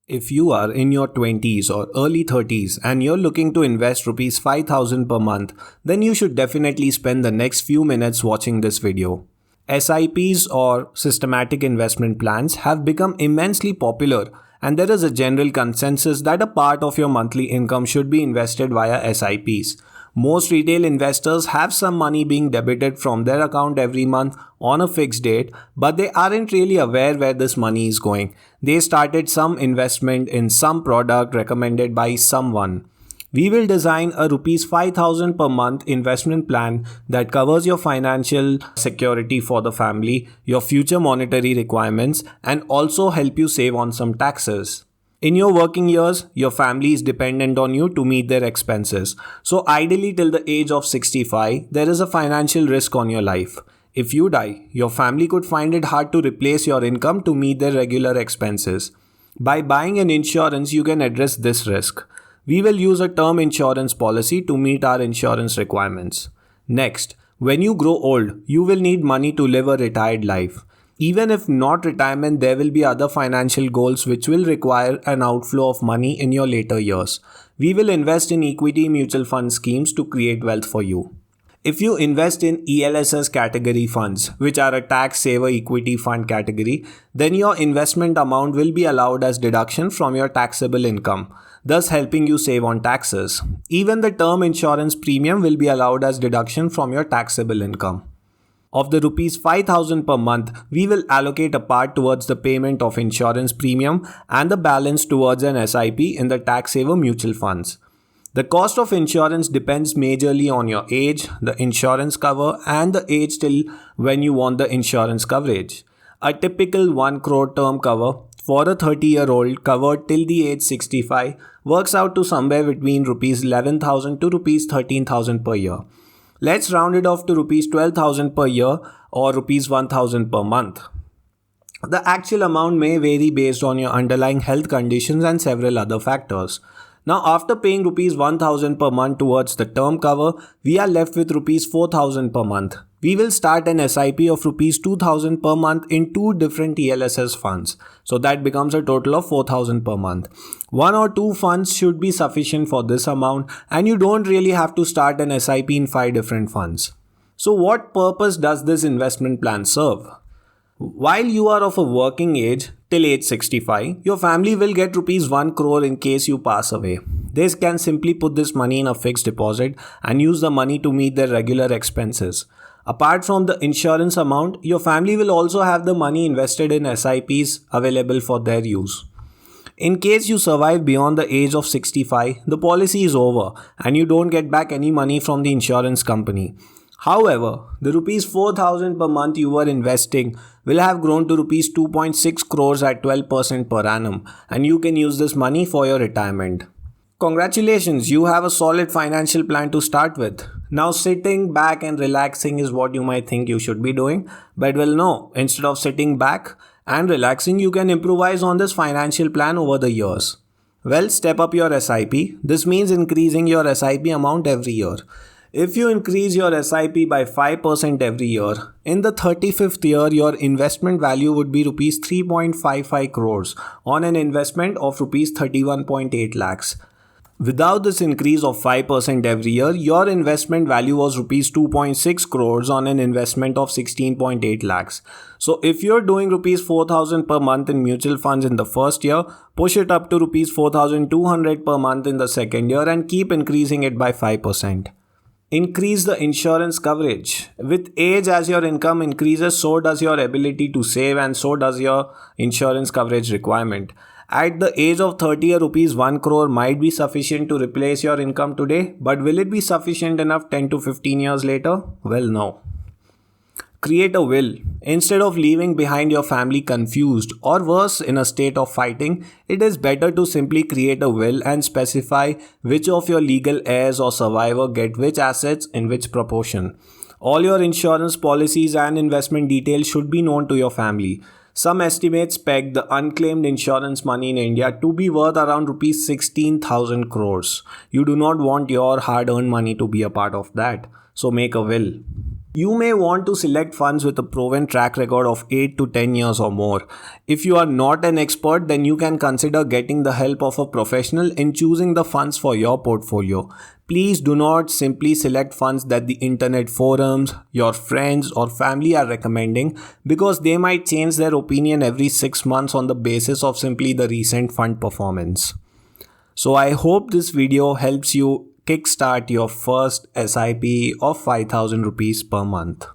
If you are in your 20s or early 30s and you're looking to invest rupees 5000 per month, then you should definitely spend the next few minutes watching this video. SIPs or systematic investment plans have become immensely popular, and there is a general consensus that a part of your monthly income should be invested via SIPs. Most retail investors have some money being debited from their account every month on a fixed date, but they aren't really aware where this money is going. They started some investment in some product recommended by someone. We will design a rupees 5000 per month investment plan that covers your financial security for the family, your future monetary requirements, and also help you save on some taxes. In your working years, your family is dependent on you to meet their expenses. So ideally till the age of 65, there is a financial risk on your life. If you die, your family could find it hard to replace your income to meet their regular expenses. By buying an insurance, you can address this risk. We will use a term insurance policy to meet our insurance requirements. Next, when you grow old, you will need money to live a retired life. Even if not retirement, there will be other financial goals which will require an outflow of money in your later years. We will invest in equity mutual fund schemes to create wealth for you. If you invest in ELSS category funds, which are a tax saver equity fund category, then your investment amount will be allowed as deduction from your taxable income, thus helping you save on taxes. Even the term insurance premium will be allowed as deduction from your taxable income. Of the rupees 5000 per month, we will allocate a part towards the payment of insurance premium and the balance towards an SIP in the tax saver mutual funds. The cost of insurance depends majorly on your age, the insurance cover, and the age till when you want the insurance coverage. A typical 1 crore term cover for a 30-year-old covered till the age 65 works out to somewhere between rupees 11,000 to rupees 13,000 per year. Let's round it off to rupees 12,000 per year or rupees 1,000 per month. The actual amount may vary based on your underlying health conditions and several other factors. Now, after paying rupees 1000 per month towards the term cover, we are left with rupees 4000 per month. We will start an SIP of rupees 2000 per month in two different ELSS funds. So that becomes a total of 4000 per month. One or two funds should be sufficient for this amount, and you don't really have to start an SIP in 5 different funds. So what purpose does this investment plan serve? While you are of a working age till age 65, your family will get rupees 1 crore in case you pass away. They can simply put this money in a fixed deposit and use the money to meet their regular expenses. Apart from the insurance amount, your family will also have the money invested in SIPs available for their use. In case you survive beyond the age of 65, the policy is over and you don't get back any money from the insurance company. However, the rupees 4000 per month you were investing will have grown to rupees 2.6 crores at 12% per annum, and you can use this money for your retirement. Congratulations, you have a solid financial plan to start with. Now sitting back and relaxing is what you might think you should be doing, but well no, instead of sitting back and relaxing, you can improvise on this financial plan over the years. Well, step up your SIP. This means increasing your SIP amount every year. If you increase your SIP by 5% every year, in the 35th year, your investment value would be rupees 3.55 crores on an investment of rupees 31.8 lakhs. Without this increase of 5% every year, your investment value was rupees 2.6 crores on an investment of 16.8 lakhs. So if you're doing rupees 4000 per month in mutual funds in the first year, push it up to rupees 4200 per month in the second year and keep increasing it by 5%. Increase the insurance coverage. With age, as your income increases, so does your ability to save and so does your insurance coverage requirement. At the age of 30, rupees 1 crore might be sufficient to replace your income today, but will it be sufficient enough 10 to 15 years later? Well, no. Create a will. Instead of leaving behind your family confused or worse in a state of fighting, it is better to simply create a will and specify which of your legal heirs or survivor get which assets in which proportion. All your insurance policies and investment details should be known to your family. Some estimates peg the unclaimed insurance money in India to be worth around rupees 16,000 crores. You do not want your hard-earned money to be a part of that, so make a will. You may want to select funds with a proven track record of 8 to 10 years or more. If you are not an expert, then you can consider getting the help of a professional in choosing the funds for your portfolio. Please do not simply select funds that the internet forums, your friends or family are recommending, because they might change their opinion every 6 months on the basis of simply the recent fund performance. So I hope this video helps you kickstart your first SIP of 5,000 rupees per month.